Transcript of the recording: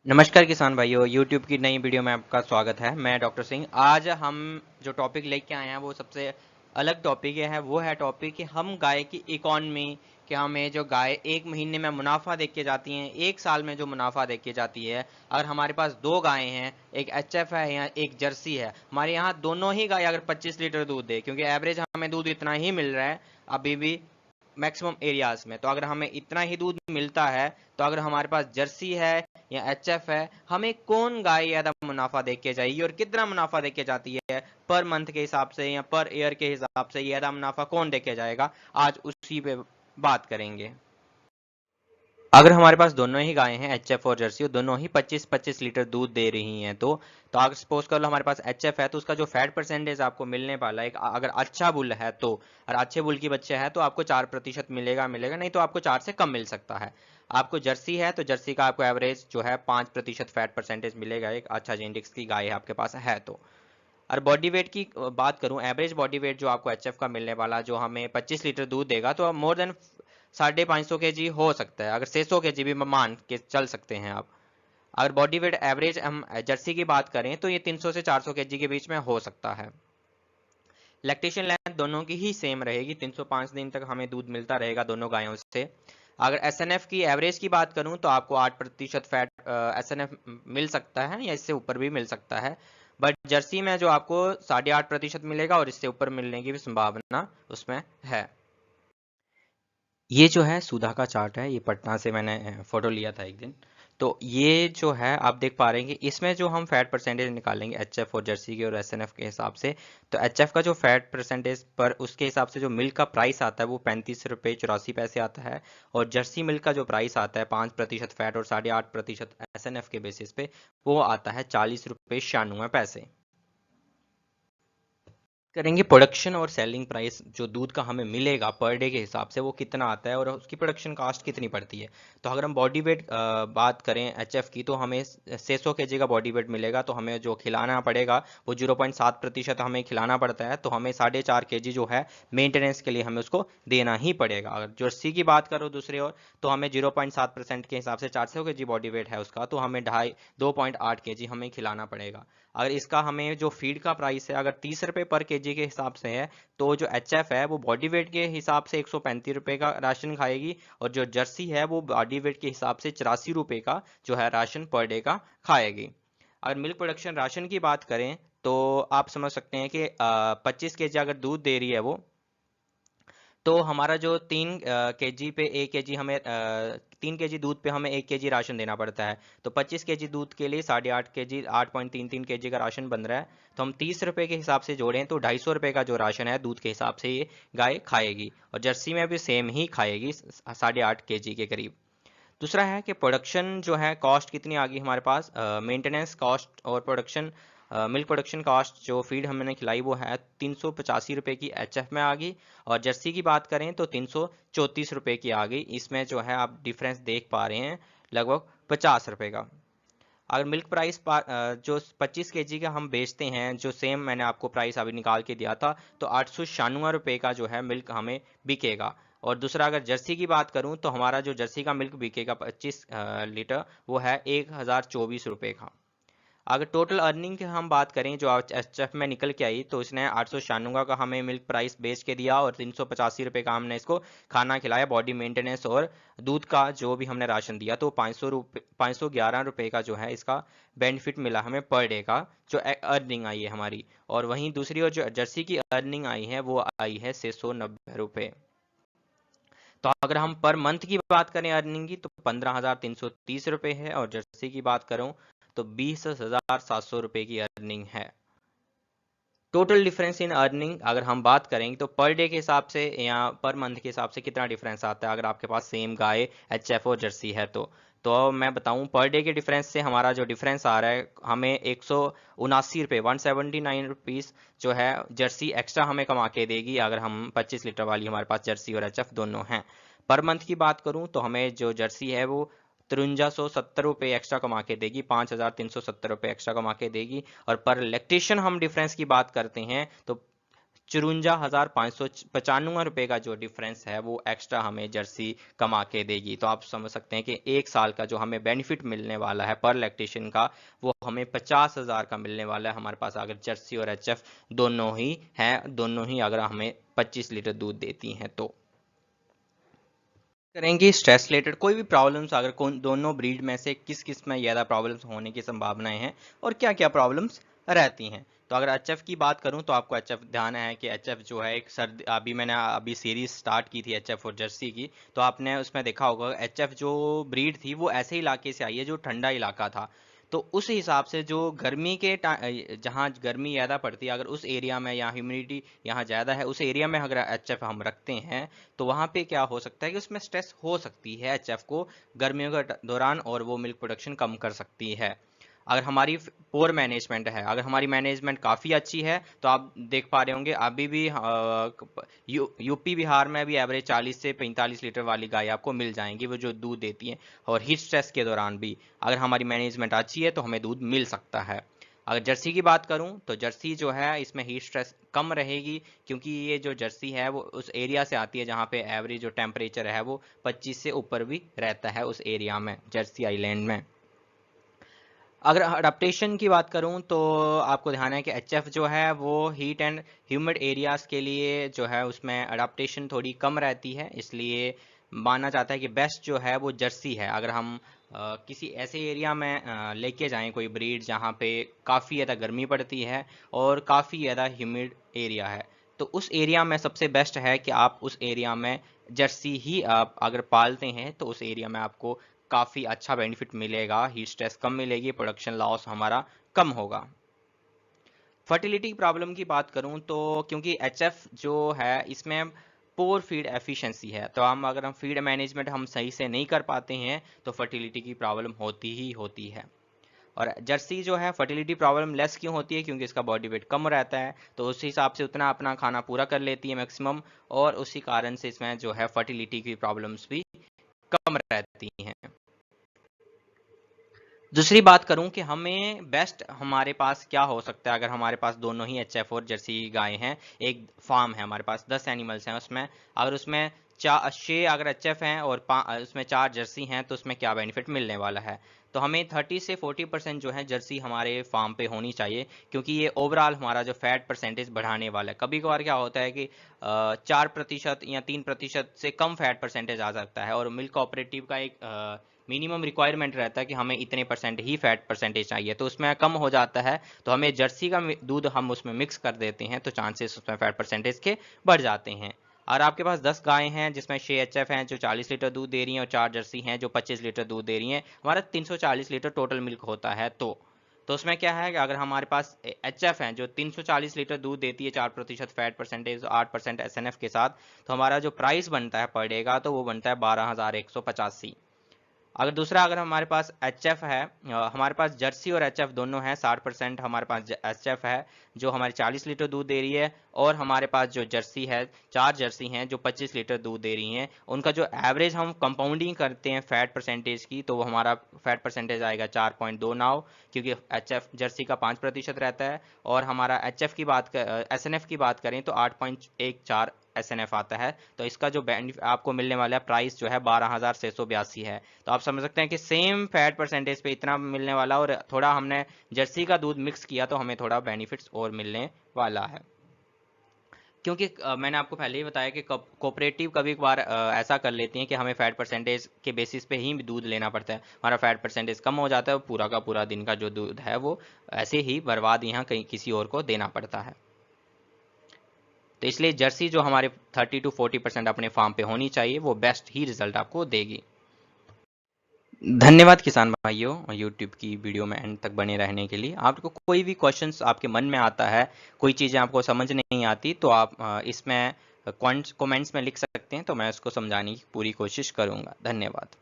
नमस्कार किसान भाइयों, YouTube की नई वीडियो में आपका स्वागत है। मैं डॉक्टर सिंह। आज हम जो टॉपिक लेके आए हैं वो सबसे अलग टॉपिक है। वो है टॉपिक कि हम गाय की इकॉनमी, कि हमें जो गाय एक महीने में मुनाफा देख के जाती हैं, एक साल में जो मुनाफा देख के जाती है। अगर हमारे पास दो गायें हैं, एक एचएफ है या एक जर्सी है, हमारे यहाँ दोनों ही गाय अगर 25 लीटर दूध दे, क्योंकि एवरेज हमें दूध इतना ही मिल रहा है अभी भी मैक्सिमम एरियाज में, तो अगर हमें इतना ही दूध मिलता है, तो अगर हमारे पास जर्सी है या एचएफ है, हमें कौन गाय ज्यादा मुनाफा देके के जाएगी और कितना मुनाफा देके जाती है पर मंथ के हिसाब से या पर ईयर के हिसाब से, ज्यादा मुनाफा कौन देके जाएगा, आज उसी पे बात करेंगे। अगर हमारे पास दोनों ही गायें हैं, एचएफ और जर्सी, दोनों ही 25-25 लीटर दूध दे रही हैं, तो अगर सपोज कर लो हमारे पास एचएफ है, तो उसका जो फैट परसेंटेज आपको मिलने वाला है, अगर अच्छा बुल है तो, और अच्छे बुल की बच्चे है तो आपको 4% मिलेगा, नहीं तो आपको 4 से कम मिल सकता है। आपको जर्सी है तो जर्सी का आपको एवरेज जो है 5% फैट परसेंटेज मिलेगा, एक अच्छा जेनेटिक्स की गाय है आपके पास है तो। और बॉडी वेट की बात करूं, एवरेज बॉडी वेट जो आपको एचएफ का मिलने वाला, जो हमें 25 लीटर दूध देगा, तो मोर देन 550 केजी हो सकता है, अगर 600 केजी भी मान के चल सकते हैं आप। अगर बॉडी वेट एवरेज हम जर्सी की बात करें तो ये 300 से 400 केजी के बीच में हो सकता है। लैक्टेशन लेंथ दोनों की ही सेम रहेगी, 305 दिन तक हमें दूध मिलता रहेगा दोनों गायों से। अगर एसएनएफ की एवरेज की बात करूं तो आपको 8% फैट एसएनएफ मिल सकता है या इससे ऊपर भी मिल सकता है, बट जर्सी में जो आपको 8.5% मिलेगा और इससे ऊपर मिलने की भी संभावना उसमें है। ये जो है सुधा का चार्ट है, ये पटना से मैंने फोटो लिया था एक दिन। तो ये जो है आप देख पा रहे हैं कि इसमें जो हम फैट परसेंटेज निकालेंगे एचएफ और जर्सी के और एसएनएफ के हिसाब से, तो एचएफ का जो फैट परसेंटेज पर उसके हिसाब से जो मिल्क का प्राइस आता है वो 35 रुपये 84 पैसे आता है, और जर्सी मिल्क का जो प्राइस आता है 5% फैट और 8.5% एसएनएफ के बेसिस पे, वो आता है 40 रुपये 96 पैसे। करेंगे प्रोडक्शन और सेलिंग प्राइस, जो दूध का हमें मिलेगा पर डे के हिसाब से वो कितना आता है और उसकी प्रोडक्शन कास्ट कितनी पड़ती है। तो अगर हम बॉडी वेट बात करें एचएफ की, तो हमें 600 केजी का बॉडी वेट मिलेगा, तो हमें जो खिलाना पड़ेगा वो 0.7% हमें खिलाना पड़ता है, तो हमें 4.5 केजी जो है मेंटेनेंस के लिए हमें उसको देना ही पड़ेगा। अगर जर्सी की बात करो दूसरी ओर, तो हमें 0.7% के हिसाब से 400 केजी बॉडी वेट है उसका, तो हमें 2.8 केजी हमें खिलाना पड़ेगा। अगर इसका हमें जो फीड का प्राइस है अगर 30 रुपये पर केजी के हिसाब से है, तो जो एचएफ है वो बॉडी वेट के हिसाब से 135 रुपये का राशन खाएगी, और जो जर्सी है वो बॉडी वेट के हिसाब से 84 रुपये का जो है राशन पर डे का खाएगी। अगर मिल्क प्रोडक्शन राशन की बात करें, तो आप समझ सकते हैं कि 25 केजी अगर दूध दे रही है वो, तो हमारा जो 3 केजी पे 1 केजी हमें 3 केजी दूध पे हमें 1 केजी राशन देना पड़ता है, तो 25 केजी दूध के लिए 8.5 केजी 8.33 केजी का राशन बन रहा है। तो हम 30 रुपये के हिसाब से जोड़ें तो 250 रुपये का जो राशन है दूध के हिसाब से ये गाय खाएगी, और जर्सी में भी सेम ही खाएगी 8.5 केजी के करीब। दूसरा है कि प्रोडक्शन जो है कॉस्ट कितनी आ गई हमारे पास, मेंटेनेंस कॉस्ट और प्रोडक्शन, मिल्क प्रोडक्शन कॉस्ट जो फीड हमने खिलाई वो है 385 रुपये की एचएफ में आ गई, और जर्सी की बात करें तो 334 रुपये की आ गई। इसमें जो है आप डिफरेंस देख पा रहे हैं लगभग 50 रुपये का। अगर मिल्क प्राइस जो 25 केजी का हम बेचते हैं, जो सेम मैंने आपको प्राइस अभी निकाल के दिया था, तो 896 रुपये का जो है मिल्क हमें बिकेगा। और दूसरा अगर जर्सी की बात करूं तो हमारा जो जर्सी का मिल्क बिकेगा 25 लीटर, वो है 1024 रुपये का। अगर टोटल अर्निंग की हम बात करें जो एचएफ में निकल के आई, तो इसने 896 का हमें मिल्क प्राइस बेच के दिया और 385 रुपये का हमने इसको खाना खिलाया, बॉडी मेंटेनेंस और दूध का जो भी हमने राशन दिया, तो 511 रुपये का जो है इसका बेनिफिट मिला हमें पर डे का, जो अर्निंग आई है हमारी। और वहीं दूसरी ओर जो जर्सी की अर्निंग आई है वो आई है 690 रुपये। तो अगर हम पर मंथ की बात करें अर्निंग की, तो 15,330 रुपये है, और जर्सी की बात करूं तो 20,700 रुपये की अर्निंग है। टोटल डिफरेंस इन अर्निंग अगर हम बात करेंगे तो पर डे के हिसाब से या पर मंथ के हिसाब से कितना डिफरेंस आता है, अगर आपके पास सेम गाय एचएफ और जर्सी है तो मैं बताऊं पर डे के डिफरेंस से हमारा जो डिफरेंस आ रहा है, हमें 179 रुपये 179 रुपीज़ जो है जर्सी एक्स्ट्रा हमें कमा के देगी, अगर हम 25 लीटर वाली हमारे पास जर्सी और एचएफ दोनों हैं। पर मंथ की बात करूं तो हमें जो जर्सी है वो 5370 रुपये एक्स्ट्रा कमा के देगी, 5370 रुपये एक्स्ट्रा कमा के देगी। और पर इलेक्ट्रिशियन हम डिफरेंस की बात करते हैं तो ₹54,595 का जो डिफरेंस है वो एक्स्ट्रा हमें जर्सी कमा के देगी। तो आप समझ सकते हैं कि 1 साल का जो हमें बेनिफिट मिलने वाला है पर लैक्टेशन का, वो हमें 50,000 का मिलने वाला है हमारे पास, अगर जर्सी और एचएफ दोनों ही हैं, दोनों ही अगर हमें 25 लीटर दूध देती हैं तो। करेंगे स्ट्रेस रिलेटेड कोई भी प्रॉब्लम्स, अगर कौन दोनों ब्रीड में से किस किस में ज़्यादा प्रॉब्लम्स होने की संभावनाएं हैं और क्या क्या प्रॉब्लम्स रहती हैं। तो अगर एचएफ की बात करूं तो आपको एचएफ ध्यान है कि एचएफ जो है एक सर्दी, अभी मैंने अभी सीरीज स्टार्ट की थी एचएफ और जर्सी की, तो आपने उसमें देखा होगा एचएफ जो ब्रीड थी वो ऐसे इलाके से आई है जो ठंडा इलाका था। तो उस हिसाब से जो गर्मी के जहाँ गर्मी ज़्यादा पड़ती है, अगर उस एरिया में या ह्यूमिडिटी यहाँ ज़्यादा है उस एरिया में अगर एचएफ हम रखते हैं तो वहाँ पे क्या हो सकता है कि उसमें स्ट्रेस हो सकती है एचएफ को गर्मियों के दौरान, और वो मिल्क प्रोडक्शन कम कर सकती है। अगर हमारी पोर मैनेजमेंट है, अगर हमारी मैनेजमेंट काफ़ी अच्छी है तो आप देख पा रहे होंगे अभी भी यूपी बिहार में भी एवरेज 40 से 45 लीटर वाली गाय आपको मिल जाएंगी वो जो दूध देती हैं, और हीट स्ट्रेस के दौरान भी अगर हमारी मैनेजमेंट अच्छी है तो हमें दूध मिल सकता है। अगर जर्सी की बात करूं तो जर्सी जो है इसमें हीट स्ट्रेस कम रहेगी, क्योंकि ये जो जर्सी है वो उस एरिया से आती है जहाँ पे एवरेज जो टेम्परेचर है वो 25 से ऊपर भी रहता है उस एरिया में, जर्सी आइलैंड में। अगर अडाप्टेशन की बात करूं तो आपको ध्यान है कि एचएफ जो है वो हीट एंड ह्यूमिड एरियाज के लिए जो है उसमें अडाप्टेशन थोड़ी कम रहती है, इसलिए माना जाता है कि बेस्ट जो है वो जर्सी है। अगर हम किसी ऐसे एरिया में लेके जाएं कोई ब्रीड जहां पे काफ़ी ज़्यादा गर्मी पड़ती है और काफ़ी ज़्यादा ह्यूमिड एरिया है, तो उस एरिया में सबसे बेस्ट है कि आप उस एरिया में जर्सी ही आप अगर पालते हैं तो उस एरिया में आपको काफ़ी अच्छा बेनिफिट मिलेगा, हीट स्ट्रेस कम मिलेगी, प्रोडक्शन लॉस हमारा कम होगा। फर्टिलिटी प्रॉब्लम की बात करूं तो क्योंकि एचएफ जो है इसमें पोर फीड एफिशिएंसी है, तो अगर हम फीड मैनेजमेंट हम सही से नहीं कर पाते हैं तो फर्टिलिटी की प्रॉब्लम होती ही होती है। और जर्सी जो है फर्टिलिटी प्रॉब्लम लेस क्यों होती है, क्योंकि इसका बॉडी वेट कम रहता है, तो उस हिसाब से उतना अपना खाना पूरा कर लेती है मैक्सिमम, और उसी कारण से इसमें जो है फर्टिलिटी की प्रॉब्लम्स भी कम रहती हैं। दूसरी बात करूं कि हमें बेस्ट हमारे पास क्या हो सकता है अगर हमारे पास दोनों ही एचएफ और जर्सी गाय हैं, एक फार्म है हमारे पास 10 एनिमल्स हैं उसमें, अगर उसमें 6 अगर एचएफ हैं और उसमें 4 जर्सी हैं तो उसमें क्या बेनिफिट मिलने वाला है। तो हमें 30 से 40% जो है जर्सी हमारे फार्म पे होनी चाहिए, क्योंकि ये ओवरऑल हमारा जो फैट परसेंटेज बढ़ाने वाला है। कभी कभार क्या होता है कि 4% या 3% से कम फैट परसेंटेज आ सकता है, और मिल्क कोऑपरेटिव का एक मिनिमम रिक्वायरमेंट रहता है कि हमें इतने परसेंट ही फैट परसेंटेज चाहिए, तो उसमें कम हो जाता है तो हमें जर्सी का दूध हम उसमें मिक्स कर देते हैं तो चांसेस उसमें फैट परसेंटेज के बढ़ जाते हैं। और आपके पास 10 गायें हैं जिसमें 6 एचएफ हैं जो 40 लीटर दूध दे रही हैं और 4 जर्सी हैं जो 25 लीटर दूध दे रही हैं, हमारा 340 लीटर टोटल मिल्क होता है। तो उसमें क्या है कि अगर हमारे पास एचएफ हैं जो 340 लीटर दूध देती है 4% फैट परसेंटेज 8% एसएनएफ के साथ, तो हमारा जो प्राइस बनता है पर डे का तो वो बनता है 12,185। अगर हमारे पास एचएफ है, हमारे पास जर्सी और एचएफ दोनों हैं, 60% हमारे पास एचएफ है जो हमारे 40 लीटर दूध दे रही है, और हमारे पास जो जर्सी है 4 जर्सी हैं जो 25 लीटर दूध दे रही हैं, उनका जो एवरेज हम कंपाउंडिंग करते हैं फैट परसेंटेज की तो वो हमारा फैट परसेंटेज आएगा 4.29, क्योंकि एचएफ जर्सी का 5% रहता है, और हमारा एचएफ की बात एसएनएफ की बात करें तो 8.14 एसएनएफ आता है। तो इसका जो बेनिफिट आपको मिलने वाला है प्राइस जो है 12,682 है। तो आप समझ सकते हैं कि सेम फैट परसेंटेज पे इतना मिलने वाला, और थोड़ा हमने जर्सी का दूध मिक्स किया तो हमें थोड़ा बेनिफिट्स और मिलने वाला है। क्योंकि मैंने आपको पहले ही बताया कि कोऑपरेटिव कभी कभार ऐसा कर लेती हैं कि हमें फैट परसेंटेज के बेसिस पे ही दूध लेना पड़ता है, हमारा फैट परसेंटेज कम हो जाता है, पूरा का पूरा दिन का जो दूध है वो ऐसे ही बर्बाद यहाँ कहीं किसी और को देना पड़ता है। तो इसलिए जर्सी जो हमारे 30 to 40% अपने फार्म पे होनी चाहिए वो बेस्ट ही रिजल्ट आपको देगी। धन्यवाद किसान भाइयों यूट्यूब की वीडियो में एंड तक बने रहने के लिए। आपको कोई भी क्वेश्चंस आपके मन में आता है, कोई चीज़ें आपको समझ नहीं आती तो आप इसमें कमेंट्स में लिख सकते हैं, तो मैं उसको समझाने की पूरी कोशिश करूंगा। धन्यवाद।